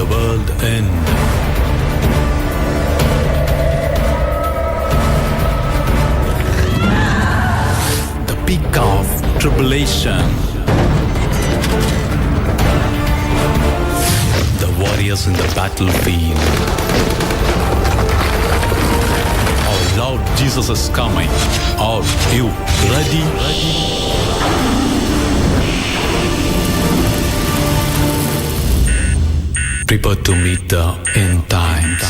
the world end. The peak of tribulation. The warriors in the battlefield. Our Lord Jesus is coming. Are you ready? Prepare to meet the end times.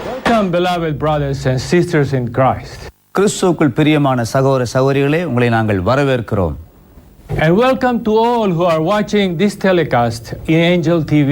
Welcome, beloved brothers and sisters in Christ. கிறிஸ்துவுக்குள் பிரியமான சகோதர சகோதரிகளே, உங்களை நாங்கள் வரவேற்கிறோம். And welcome to all who are watching this telecast in Angel TV.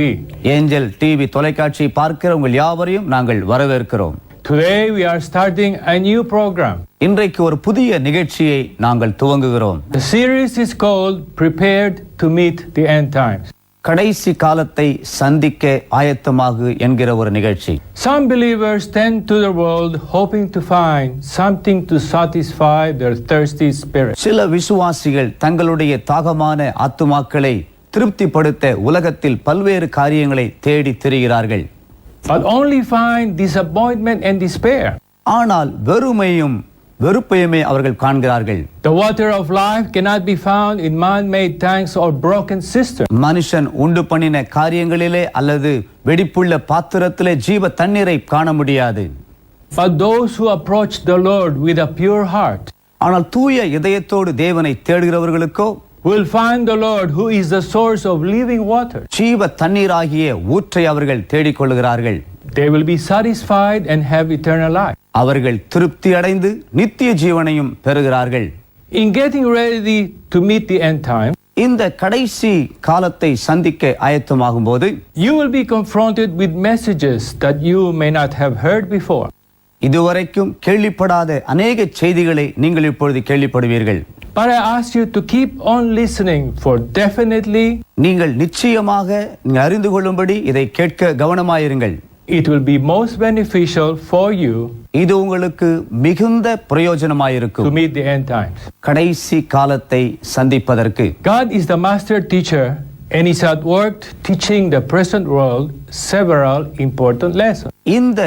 Angel TV தொலைக்காட்சியை பார்க்கிற உங்கள் யாவரையும் நாங்கள் வரவேற்கிறோம். Today we are starting a new program. இன்றைக்கு ஒரு புதிய நிகழ்ச்சியை நாங்கள் துவங்குகிறோம். The series is called Prepared to Meet the End Times. கடைசி காலத்தை சந்திக்க ஆயத்தமாகு என்கிற ஒரு நிகழ்ச்சி. Some believers tend to the world hoping to find something to satisfy their thirsty spirit. சில விசுவாசிகள் தங்களுடைய தாகமான ஆத்துமாக்களை திருப்திப்படுத்த உலகத்தில் பல்வேறு காரியங்களை தேடி திரிகிறார்கள். But only find disappointment and despair. ஆனால் வெறுமையும் வெறுப்பையுமே அவர்கள் காண்கிறார்கள். The water of life cannot be found in man-made tanks or broken cisterns. மனுஷன் உண்டு பண்ணின காரியங்களிலே அல்லது வெடிப்புள்ள பாத்திரத்திலே ஜீவ தண்ணீரை காண முடியாது. But those who approach the Lord with a pure heart ஆனால் தூய இதயத்தோடு தேவனை தேடுகிறவர்களுக்கோ will find the Lord who is the source of living water. ஜீவ தண்ணீராகிய ஊற்றை அவர்கள் தேடிக்கொள்கிறார்கள். They will be satisfied and have eternal life. அவர்கள் திருப்தி அடைந்து நித்திய ஜீவனையும் பெறுகிறார்கள். In getting ready to meet the end time, இந்த கடைசி காலத்தை சந்திக்க ஆயத்தமாகும் போது you will be confronted with messages that you may not have heard before. இதுவரைக்கும் கேள்விப்படாத அநேக செய்திகளை நீங்கள் இப்பொழுது கேள்விப்படுவீர்கள். But I ask you to keep on listening, for definitely நீங்கள் நிச்சயமாக அறிந்து கொள்ளும்படி இதை கேட்க கவனமாயிருங்கள். it will be most beneficial for you இது உங்களுக்கு மிகுந்த to பிரயோஜனமாயிருக்கும் meet the end times. கடைசி காலத்தை சந்திப்பதற்கு. God is the master teacher and is at work teaching the present world several important lessons. இந்த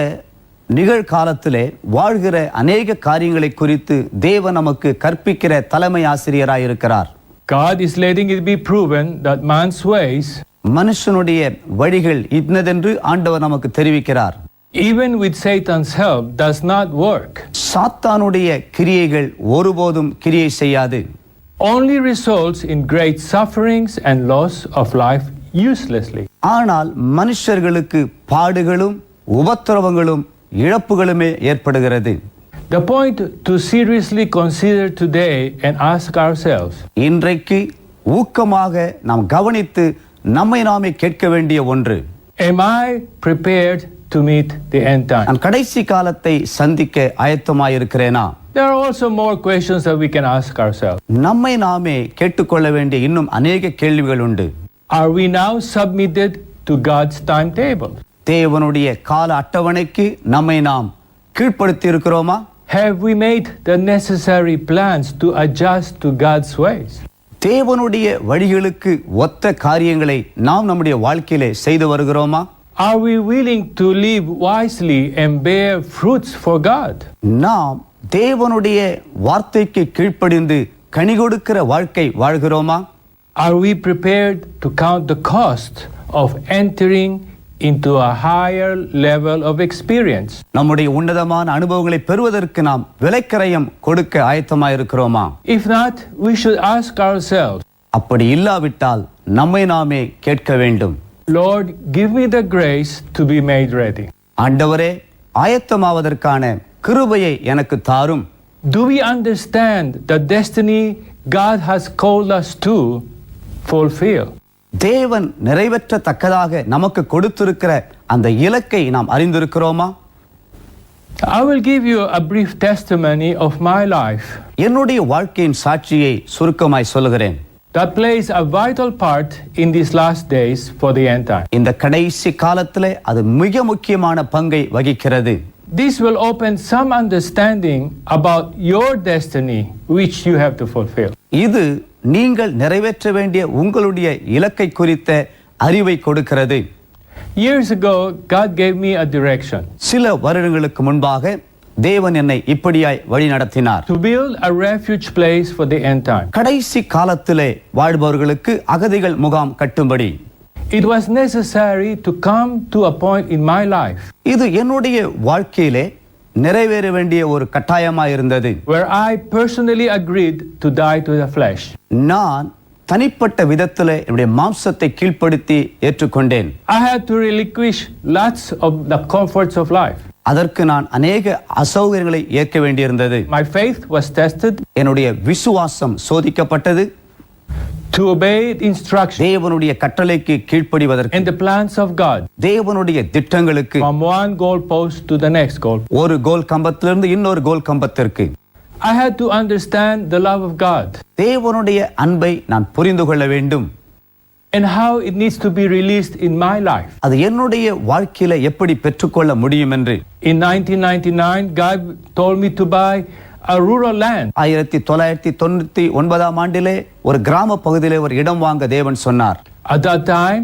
நிகழ்காலத்திலே வாழ்கிற அநேக காரியங்களை குறித்து தேவன் நமக்கு கற்பிக்கிற தலைமை ஆசிரியராயிருக்கிறார். God is letting it be proven that man's ways, மனுஷனுடைய வழிகள் இன்னதென்று ஆண்டவர் நமக்கு தெரிவிக்கிறார். even with Satan's help, does not work. சாத்தானுடைய கிரியைகள் ஒருபோதும் கிரியை செய்யாது. Only results in great sufferings and loss of life uselessly. ஆனால் மனுஷர்களுக்கு பாடுகளும் உபத்திரவங்களும் இழப்புகளுமே ஏற்படுகிறது. The point to seriously consider today and ask ourselves, இன்றைக்கு ஊக்கமாக நாம் கவனித்து நம்மை நாமே கேட்க வேண்டிய ஒன்று, am I prepared to meet the end time? நான் கடைசி காலத்தை சந்திக்க ஆயத்தமாயிருக்கிறேனா? There are also more questions that we can ask ourselves. நம்மை நாமே கேட்டுக்கொள்ள வேண்டிய இன்னும் அநேக கேள்விகள் உண்டு. Are we now submitted to God's timetable? தேவனுடைய கால அட்டவணைக்கு நம்மை நாம் கீழ்ப்படுத்தி இருக்கிறோமா? Have we made the necessary plans to adjust to God's ways? தேவனுடைய வழிகளுக்கு ஒத்த காரியங்களை நாம் நம்முடைய வாழ்க்கையிலே செய்து வருகிறோமா? Are we willing to live wisely and bear fruits for God? நாம் தேவனுடைய வார்த்தைக்கு கீழ்ப்படிந்து கனி கொடுக்கிற வாழ்க்கை வாழ்கிறோமா? Are we prepared to count the cost of entering into a higher level of experience? நம்முடைய உன்னதமான அனுபவங்களை பெறுவதற்கு நாம் விலைக்கரையம் கொடுக்க ஆயத்தமாயிருக்கிறோமா? If not, we should ask ourselves, அப்படி இல்லாவிட்டால் நம்மை நாமே கேட்க வேண்டும். Lord, give me the grace to be made ready. ஆண்டவரே, ஆயத்தமாவதற்கான கிருபையை எனக்கு தாரும். Do we understand the destiny God has called us to fulfill? தேவன் நிறைவேற்றத்தக்கதாக நமக்கு கொடுத்திருக்கிற அந்த இலக்கை நாம் அறிந்திருக்கிறோமா? I will give you a brief testimony of my life என்னுடைய வாழ்க்கையின் சாட்சியை சுருக்கமாய் சொல்லுகிறேன். that plays a vital part in these last days for the end time. இந்த கடைசி காலத்திலே அது மிக முக்கியமான பங்கை வகிக்கிறது. This will open some understanding about your destiny which you have to fulfill. இது நீங்கள் நிறைவேற்ற வேண்டிய உங்களுடைய இலக்கை குறித்த அறிவை கொடுக்கிறது. Years ago, God gave me a direction சில வருடங்களுக்கு முன்பாக தேவன் என்னை இப்படியாய் வழி நடத்தினார். to build a refuge place for the end time. கடைசி காலத்திலே வாழ்பவர்களுக்கு அகதிகள் முகாம் கட்டும்படி. It was necessary to come to a point in my life இது என்னுடைய வாழ்க்கையிலே நிறைவேற வேண்டிய ஒரு கட்டாயமாய் இருந்தது. where I personally agreed to die to the flesh. நான் தனிப்பட்ட விதத்திலே என்னுடைய மாம்சத்தை கீழ்ப்படுத்தி ஏற்றுக்கொண்டேன். I had to relinquish lots of the comforts of life. அதற்கு நான் அநேக அசௌகரியங்களை ஏற்க வேண்டியிருந்தது. My faith was tested என்னுடைய விசுவாசம் சோதிக்கப்பட்டது. to obey instructions தேவனுடைய கட்டளைக்கு கீழ்ப்படிவதற்கு, and the plans of God தேவனுடைய திட்டங்களுக்கு, from one goal post to the next goal. ஒரு கோல் கம்பத்திலிருந்து இன்னொரு கோல் கம்பத்திற்கு. I had to understand the love of God தேவனுடைய அன்பை நான் புரிந்து கொள்ள வேண்டும். and how it needs to be released in my life. அது என்னுடைய வாழ்க்கையில எப்படி பெற்றுக்கொள்ள முடியும் என்று. In 1999, God told me to buy a rural land. 1999 ஆண்டிலே ஒரு கிராம பகுதியிலே ஒரு இடம் வாங்க தேவன் சொன்னார். At that time,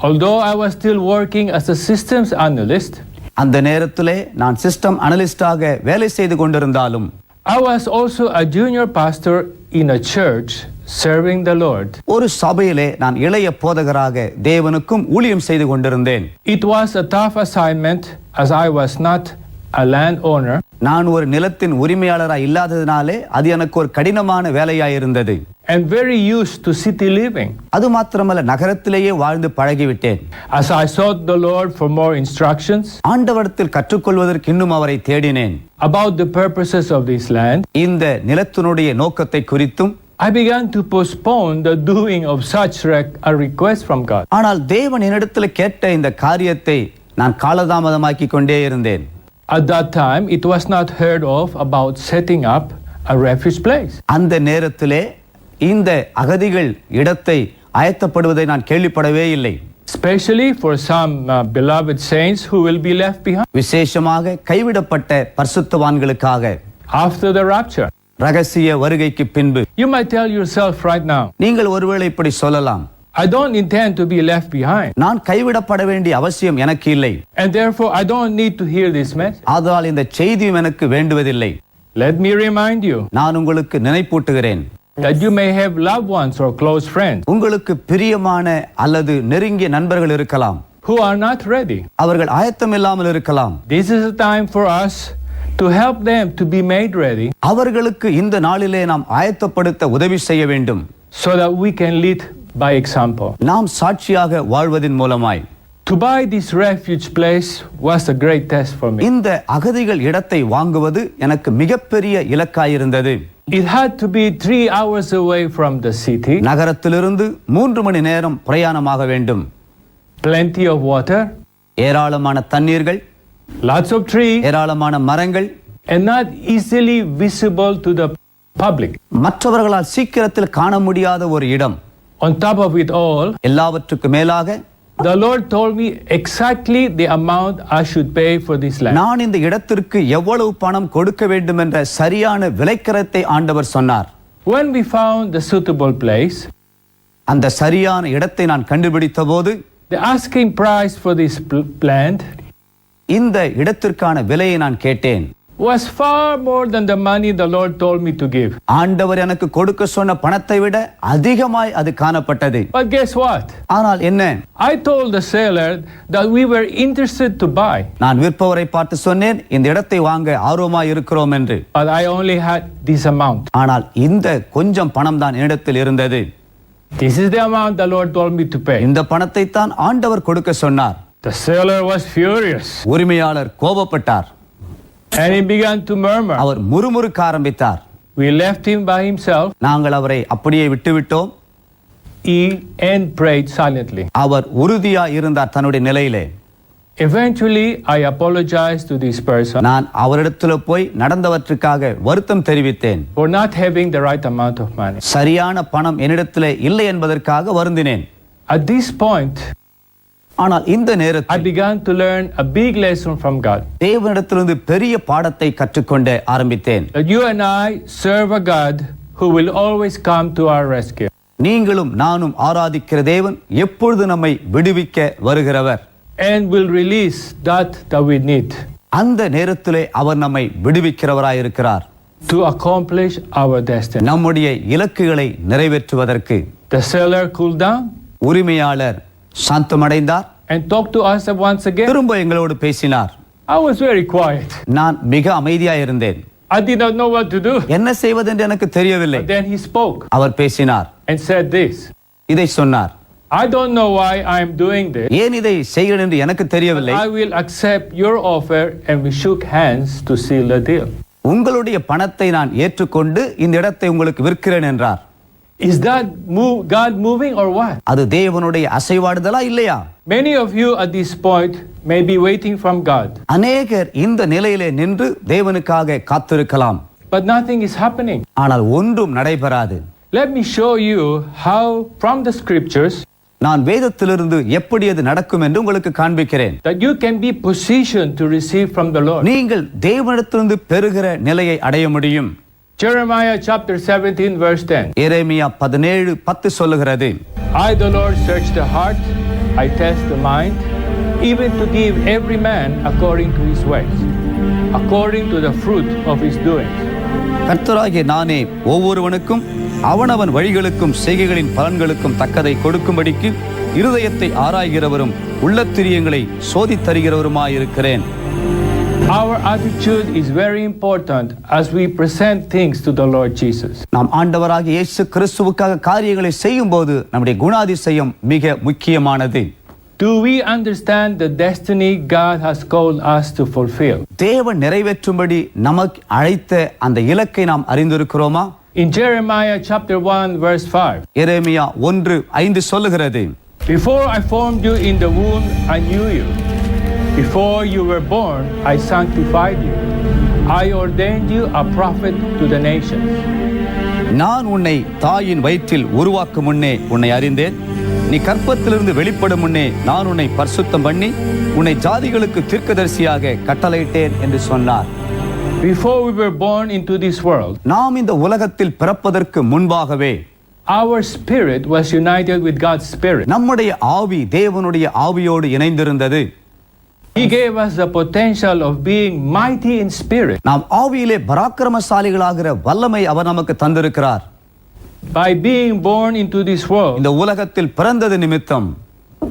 although I was still working as a systems analyst, அந்த நேரத்திலே நான் சிஸ்டம் அனலிஸ்டாக வேலை செய்து கொண்டிருந்தாலும், I was also a junior pastor in a church serving the Lord. ஒரு சபையிலே நான் இளைய போதகராக தேவனுக்கும் ஊழியம் செய்து கொண்டிருந்தேன். It was a tough assignment as I was not a landowner. நான் ஒரு நிலத்தின் உரிமையாளராக இல்லாததினாலே அது எனக்கு ஒரு கடினமான வேலையாயிருந்தது. And very used to city living. அது மாத்திரமல்ல, நகரத்திலேயே வாழ்ந்து பழகிவிட்டேன். As I sought the Lord for more instructions ஆண்டவரிடத்தில் கற்றுக்கொள்வதற்கு இன்னும் அவரை தேடினேன். about the purposes of this land, இந்த நிலத்தினுடைய நோக்கத்தை குறித்தும் I began to postpone the doing of such a request from God. ஆனால் தேவன் என்னிடத்தில் கேட்ட இந்த காரியத்தை நான் காலதாமதமாக்கி கொண்டே இருந்தேன். At that time, it was not heard of about setting up a refuge place. அந்த நேரத்திலே இந்த அகதிகள் இடத்தை ஆயத்தப்படுவதை நான் கேள்விப்படவே இல்லை. Especially for some beloved saints who will be left behind விசேஷமாக கைவிடப்பட்ட பரிசுத்தவான்களுக்காக after the rapture. ரகசிய வருகைக்கு பின்பு. You might tell yourself right now, நீங்கள் ஒருவேளை இப்படி சொல்லலாம், I don't intend to be left behind, நான் கைவிடப்பட வேண்டிய அவசியம் எனக்கு இல்லை, and therefore I don't need to hear this message. ஆதலால் இந்த செய்தியும் எனக்கு வேண்டுவதில்லை. Let me remind you நான் உங்களுக்கு நினைப்பூட்டுகிறேன், that you may have loved ones or close friends உங்களுக்கு பிரியமான அல்லது நெருங்கிய நண்பர்கள் இருக்கலாம், who are not ready. அவர்கள் ஆயத்தம் இல்லாமல் இருக்கலாம். This is a time for us to help them to be made ready அவர்களுக்கு இந்த நாளிலே நாம் ஆயத்தப்படுத்த உதவி செய்ய வேண்டும். so that we can lead by example. நாம் சாட்சியாக வாழ்வதின் மூலமாய். To buy this refuge place was a great test for me. இந்த அகதிகள் இடத்தை வாங்குவது எனக்கு மிகப்பெரிய இலக்காயிருந்தது. It had to be 3 hours away from the city, நகரத்திலிருந்து 3 மணி நேரம் பிரயாணமாக வேண்டும். plenty of water, ஏராளமான தண்ணீர்கள், lots of trees, ஏராளமான மரங்கள், and not easily visible to the public. மற்றவர்களால் சீக்கிரத்தில் காண முடியாத ஒரு இடம். On top of it all, எல்லாவற்றுக்கு மேலாக the Lord told me exactly the amount I should pay for this land. நான் இந்த இடத்திற்கு எவ்வளவு பணம் கொடுக்க வேண்டும் என்ற சரியான விலைக்கரத்தை ஆண்டவர் சொன்னார். When we found the suitable place, அந்த சரியான இடத்தை நான் கண்டுபிடித்த போது, the asking price for this land இந்த இடத்திற்கான விலையை நான் கேட்டேன். was far more than the money the Lord told me to give. ஆண்டவர் எனக்கு கொடுக்க சொன்ன பணத்தை விட அதிகமாய் அது காணப்பட்டது. But guess what? ஆனால் என்ன? I told the seller that we were interested to buy, நான் விற்பவரை பார்த்து சொன்னேன், இந்த இடத்தை வாங்க ஆர்வமாய் இருக்கிறோம் என்று. but I only had this amount. ஆனால் இந்த கொஞ்சம் பணம் தான் என்னிடத்தில் இருந்தது. This is the amount the Lord told me to pay. இந்த பணத்தை தான் ஆண்டவர் கொடுக்க சொன்னார். The seller was furious உரிமையாளர் கோபப்பட்டார். and he began to murmur. அவர் முறுமுறுக்க ஆரம்பித்தார். We left him by himself. நாங்கள் அவரை அப்படியே விட்டுவிட்டோம். And prayed silently. அவர் உறுதியாய் இருந்தார் தன்னுடைய நிலையிலே. Eventually, I apologized to this person நான் அவரிடத்தில் போய் நடந்தவற்றுக்காக வருத்தம் தெரிவித்தேன். for not having the right amount of money. சரியான பணம் என்னிடத்தில் இல்லை என்பதற்காக வருந்தினேன். At this point, ஆனால் இந்த I நேரத்தில் began to learn a big lesson from God. தேவனிடத்திலிருந்து பெரிய பாடத்தை கற்றுக்கொண்டு ஆரம்பித்தேன். That you and I serve a God who will always come to our rescue. நீங்களும் நானும் ஆராதிக்கிற தேவன் எப்பொழுது நம்மை விடுவிக்க வருகிறவர். and will release that we need அந்த நேரத்திலே அவர் நம்மை விடுவிக்கிறவராயிருக்கிறார். to accomplish our destiny. நம்முடைய இலக்குகளை நிறைவேற்றுவதற்கு The seller cooled down உரிமையாளர் சாந்தமடைந்தார். and talked to us once again. திரும்ப எங்களோடு பேசினார். I was very quiet. நான் மிக அமைதியாக இருந்தேன். I did not know what to do. என்ன செய்வதென்று எனக்கு தெரியவில்லை. But then he spoke அவர் பேசினார். and said this. இதை சொன்னார். I don't know why I am doing this. ஏன் இதை செய்கிறேன் என்று எனக்கு தெரியவில்லை. I will accept your offer, and we shook hands to seal the deal. உங்களுடைய பணத்தை நான் ஏற்றுக்கொண்டு இந்த இடத்தை உங்களுக்கு விற்கிறேன் என்றார். Is that God moving or what? அது தேவனுடைய அசைவாடுதலா இல்லையா? Many of you at this point may be waiting from God. அநேகர் இந்த நிலையிலே நின்று தேவனுக்காக காத்திருக்கலாம். But nothing is happening. ஆனால் ஒன்றும் நடைபெறாது. Let me show you how from the scriptures நான் வேதத்திலிருந்து எப்படி அது நடக்கும் என்று உங்களுக்கு காண்பிக்கிறேன். that you can be positioned to receive from the Lord. நீங்கள் தேவனிடத்திலிருந்து பெறுகிற நிலையை அடைய முடியும். Jeremiah chapter 17 verse 10. எரேமியா 17:10 சொல்லுகிறது. I the Lord search the heart, I test the mind, even to give every man according to his ways, according to the fruit of his doings. கர்த்தராகிய நானே ஒவ்வொருவனுக்கும் அவனவன் வழிகளுக்கும் செய்கைகளின் பலன்களுக்கும் தக்கதை கொடுக்கும்படிக்கு இருதயத்தை ஆராய்கிறவரும் உள்ளத்திரியங்களை சோதித்தருகிறவருமாயிருக்கிறேன். Our attitude is very important as we present things to the Lord Jesus. நாம் ஆண்டவராகிய இயேசு கிறிஸ்துவுக்காக காரியங்களை செய்யும்போது நம்முடைய குணாதிசயம் மிக முக்கியமானது. Do we understand the destiny God has called us to fulfill? தேவன் நிறைவேற்றும்படி நமக்கு அழைத்த அந்த இலக்கை நாம் அறிந்திருக்கிறோமா? In Jeremiah chapter 1 verse 5. எரேமியா 1:5 சொல்லுகிறது. Before I formed you in the womb, I knew you. Before you were born, I sanctified you. I ordained you a prophet to the nations. நான் உன்னை தாயின் வயிற்றில் உருவாக்கும் முன்னே உன்னை அறிந்தேன். நீ கற்பத்திலிருந்து வெளிப்படும் முன்னே நான் உன்னை பரிசுத்தம் பண்ணி உன்னை ஜாதிகளுக்கு தீர்க்கதரிசியாக கட்டளையிட்டேன் என்று சொன்னார். Before we were born into this world, நாம் இந்த உலகத்தில் பிறப்பதற்கு முன்பாகவே our spirit was united with God's spirit. நம்முடைய ஆவி தேவனுடைய ஆவியோடு இணைந்திருந்தது. He gave us the potential of being mighty in spirit. நாம் ஆவியிலே பராக்கிரமசாலிகளாகிற வல்லமை அவர் நமக்கு தந்திருக்கிறார். By being born into this world, இந்த உலகத்தில் பிறந்தது நிமித்தம்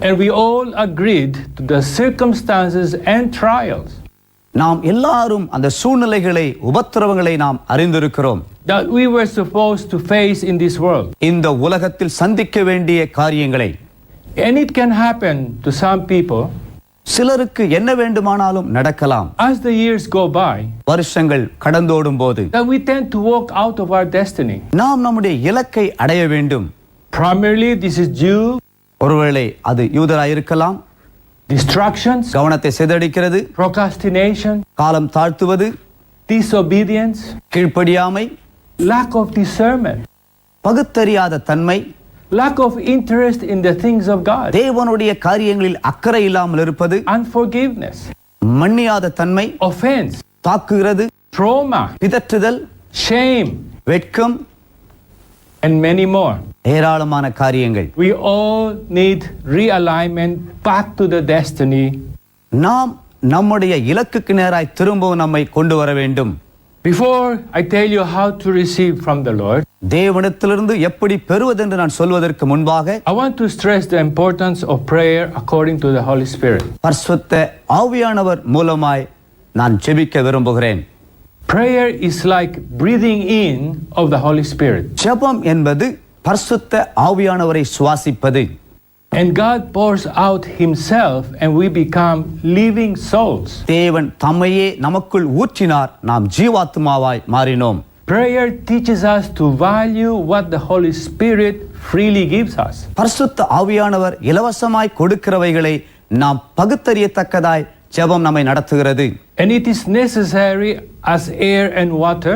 and we all agreed to the circumstances and trials நாம் எல்லாரும் அந்த சூழ்நிலைகளை உபத்திரவங்களை நாம் அறிந்திருக்கிறோம். that we were supposed to face in this world. இந்த உலகத்தில் சந்திக்க வேண்டிய காரியங்களை. And it can happen to some people. சிலருக்கு என்ன வேண்டுமானாலும் நடக்கலாம். As the years go by, வருஷங்கள் கடந்தோடும் போது that we tend to walk out of our destiny. நாம் நம்முடைய இலக்கை அடைய வேண்டும். Primarily, this is due ஒருவேளை அது யூதராயிருக்கலாம். distractions, கவனத்தை சிதறடிக்கிறது, procrastination, காலம் தாழ்த்துவது, disobedience, கீழ்ப்படியாமை, lack of discernment, பகுத்தறியாத தன்மை, lack of interest in the things of God, தேவனுடைய காரியங்களில் அக்கறை இல்லாமல் இருப்பது, unforgiveness, மன்னியாத தன்மை, offense, தாக்குகிறது, trauma, பிதற்றுதல், shame, வெட்கம், and many more. ஏராளமான காரியங்கள். We all need realignment back to the destiny. நாம் நம்முடைய இலக்குக்கு நேராய் திரும்பவும் நம்மை கொண்டு வர வேண்டும். Before I tell you how to receive from the Lord, தேவனிடத்திலிருந்து எப்படி பெறுவதென்று நான் சொல்வதற்கு முன்பாக I want to stress the importance of prayer according to the Holy Spirit. பரிசுத்த ஆவியானவர் மூலமாய் நான் ஜெபிக்க விரும்புகிறேன். Prayer is like breathing in of the Holy Spirit. ஜெபம் என்பது பரிசுத்த ஆவியானவரை சுவாசிப்பது. And God pours out himself and we become living souls. தேவன் தம்மையே நமக்குள் ஊற்றினார், நாம் ஜீவாத்மாவாய் மாறினோம். Prayer teaches us to value what the Holy Spirit freely gives us. பரிசுத்த ஆவியானவர் இலவசமாய் கொடுக்கிறவைகளை நாம் பகுத்தறியத்தக்கதாய் ஜெபம் நம்மை நடத்துகிறது. And it is necessary as air and water,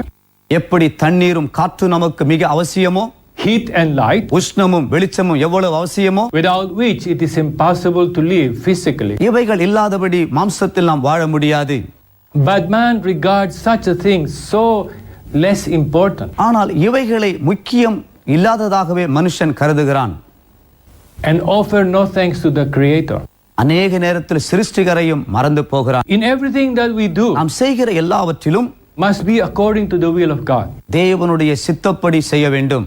எப்படி தண்ணீரும் காற்று நமக்கு மிக அவசியமோ, heat and light, உஷ்ணமும் வெளிச்சமும் எவ்வளவு அவசியமோ, without which it is impossible to live physically. இவைகள் இல்லாதபடி மாம்சத்தில் நாம் வாழ முடியாது. But man regards such a thing so less important. ஆனால் இவைகளை முக்கியம் இல்லாததாகவே மனுஷன் கருதுகிறான். and offer no thanks to the Creator. அநேக நேரத்தில் சிருஷ்டிகரையும் மறந்து போகிறான். In everything that we do நாம் செய்கிற எல்லாவற்றிலும் must be according to the will of God. தேவனுடைய சித்தப்படி செய்ய வேண்டும்.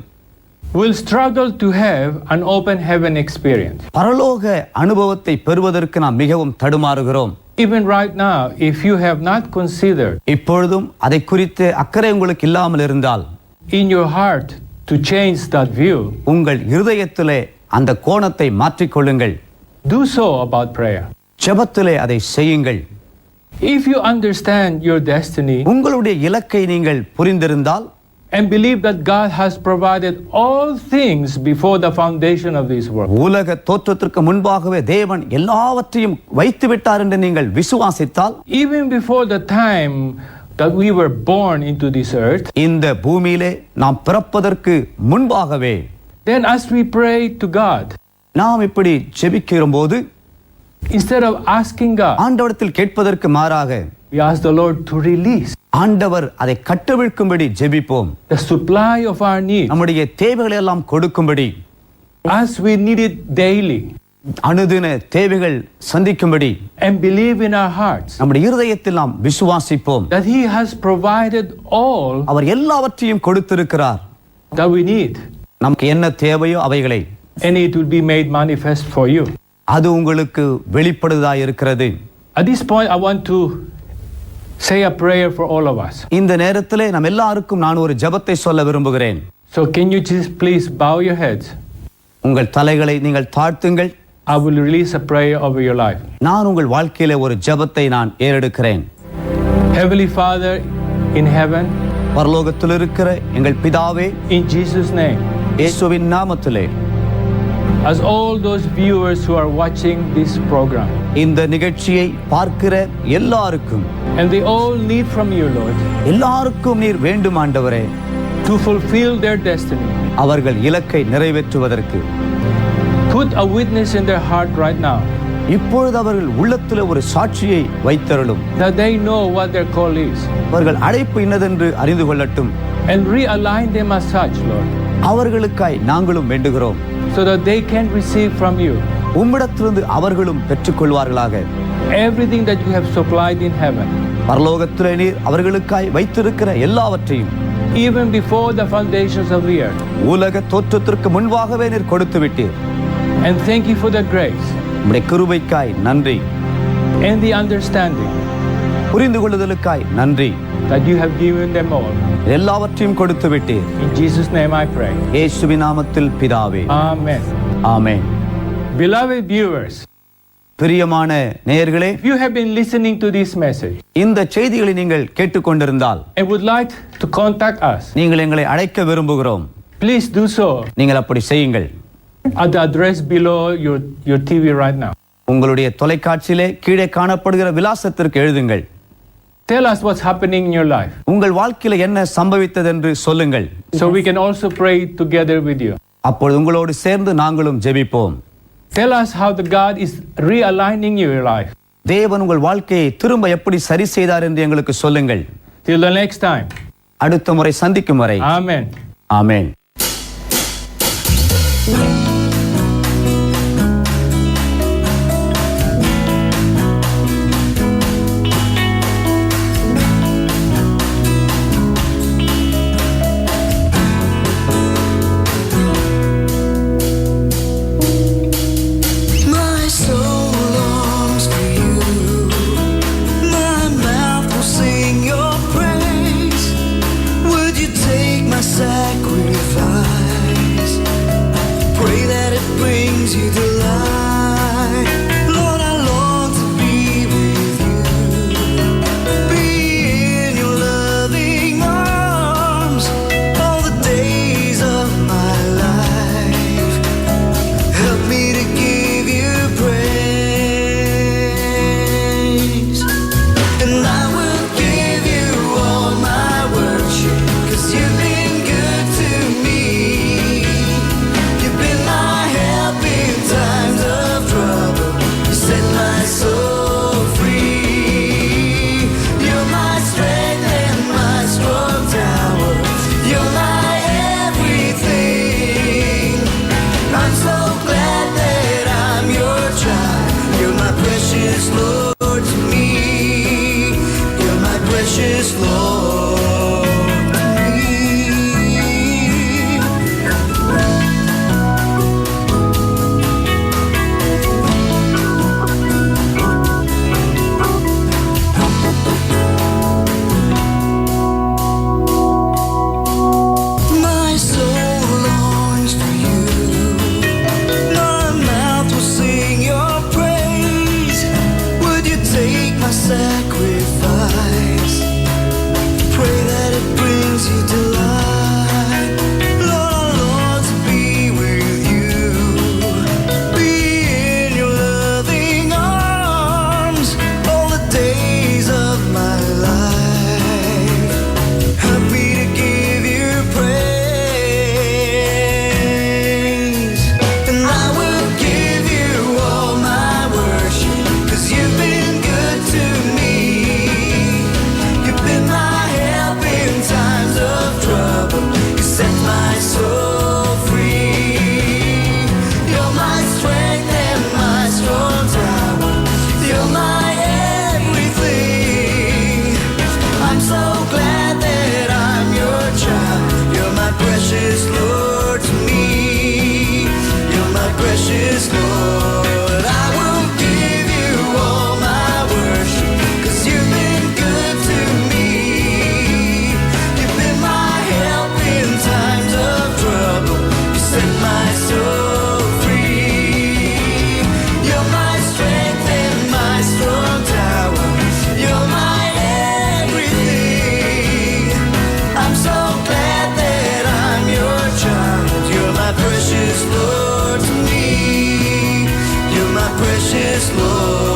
We'll struggle to have an open heaven experience. பரலோக அனுபவத்தை பெறுவதற்கு நாம் மிகவும் தடுமாறுகிறோம். Even right now, if you have not considered இப்பொழுதும் அதை குறித்து அக்கறை உங்களுக்கு இல்லாமல் இருந்தால் in your heart to change that view, உங்கள் இருதயத்திலே அந்த கோணத்தை மாற்றிக்கொள்ளுங்கள். do so about prayer. ஜெபத்திலே அதை செய்யுங்கள். If you understand your destiny உங்களுடைய இலக்கை நீங்கள் புரிந்திருந்தால் and believe that God has provided all things before the foundation of this world, உலக தோற்றத்திற்கு முன்பாகவே தேவன் எல்லாவற்றையும் வைத்து விட்டார் என்று நீங்கள் விசுவாசித்தால் even before the time that we were born into this earth, இந்த பூமியிலே நாம் பிறப்பதற்கு முன்பாகவே then as we pray to God, நாம் இப்படி ஜெபிக்கிற போது instead of asking God, ஆண்டவரிடத்தில் கேட்பதற்கு மாறாக we ask the Lord to release ஆண்டவர் அதை கட்டவிழ்க்கும்படி ஜெபிப்போம். the supply of our needs நம்முடைய தேவைகளை எல்லாம் கொடுக்கும்படி, as we need it daily, அனுதின தேவைகள் சந்திக்கும்படி and believe in our hearts நம்முடைய இருதயத்தில் நாம் விசுவாசிப்போம். that He has provided all அவர் எல்லாவற்றையும் கொடுத்திருக்கிறார். that we need, நமக்கு என்ன தேவையோ அவைகளை and it will be made manifest for you. அது உங்களுக்கு வெளிப்படுவதாய் இருக்கிறது. At this point, I want to say a prayer for all of us. இந்த நேரத்திலே நாம் எல்லாருக்கும் நான் ஒரு ஜெபத்தை சொல்ல விரும்புகிறேன். So can you just please bow your heads? உங்கள் தலைகளை நீங்கள் தாழ்த்துங்கள். I will release a prayer over your life. நான் உங்கள் வாழ்க்கையிலே ஒரு ஜெபத்தை நான் ஏறெடுக்கிறேன். Heavenly Father in heaven, பரலோகத்தில் இருக்கிற எங்கள் பிதாவே, in Jesus' name, இயேசுவின் நாமத்திலே as all those viewers who are watching this program, இந்த நிகழ்ச்சியை பார்க்கிற எல்லாருக்கும் and they all need from you, Lord, எல்லாருக்கும் நீர் வேண்டும் ஆண்டவரே, to fulfill their destiny. அவர்கள் இலக்கை நிறைவேற்றுவதற்கு Put a witness in their heart right now, இப்பொழுது அவர்கள் உள்ளத்தில் ஒரு சாட்சியை வைத்தருளும். that they know what their call is, அவர்கள் அழைப்பு இன்னதென்று அறிந்து கொள்ளட்டும். and realign them as such, Lord, அவர்களுக்காய் நாங்களும் வேண்டுகிறோம். so that they can receive from you உம்மிடத்திலிருந்து அவர்களும் பெற்றுக்கொள்வார்களாக. everything that you have supplied in heaven, பரலோகத்திலே நீர் அவர்களுக்காய் வைத்திருக்கிற எல்லாவற்றையும் even before the foundations of the earth. உலக தோற்றத்திற்கு முன்பாகவே நீர் கொடுத்து விட்டீர். And thank you for the grace உம்முடைய கிருபைக்காய் நன்றி, and the understanding புரிந்து கொள்ளுதலுக்காய் நன்றி. that you have given them all. எல்லாவற்றையும் கொடுத்து விட்டீர். In Jesus' name I pray. இயேசுவின் நாமத்தில் பிதாவே, Amen. ஆமென். Beloved viewers, பிரியமான நேயர்களே, if you have been listening to this message இந்த செய்திகளை நீங்கள் கேட்டுக்கொண்டிருந்தால் and would like to contact us, நீங்கள் எங்களை அழைக்க விரும்புகிறோம். please do so நீங்கள் அப்படி செய்யுங்கள். at the address below your TV right now. உங்களுடைய தொலைக்காட்சியிலே கீழே காணப்படுகிற விலாசத்திற்கு எழுதுங்கள். Tell us what's happening in your life, உங்கள் வாழ்க்கையில என்ன சம்பவித்தது என்று சொல்லுங்கள். so we can also pray together with you. அப்பொழுது உங்களோடு சேர்ந்து நாங்களும் ஜெபிப்போம். Tell us how the God is realigning your life. தேவன் உங்கள் வாழ்க்கையை திரும்ப எப்படி சரி செய்தார் என்று எங்களுக்கு சொல்லுங்கள். Till the next time. அடுத்த முறை சந்திக்கும் வரை Amen. Amen. My soul longs for you. My mouth will sing your praise. Would you take my sacrifice? Pray that it brings you delight. Lord, I long to be with you. Be in your loving arms all the days of my life. Help me to give you praise, and I will give you all my worship, 'cause you've been good to me. You've been my help in times of precious Lord. I will give you all my worship, 'cause you've been good to me. You've been my help in times of trouble. You set my soul free. You're my strength and my strong tower. You're my everything. I'm so glad that I'm your child. You're my precious Lord to me. You're my precious Lord.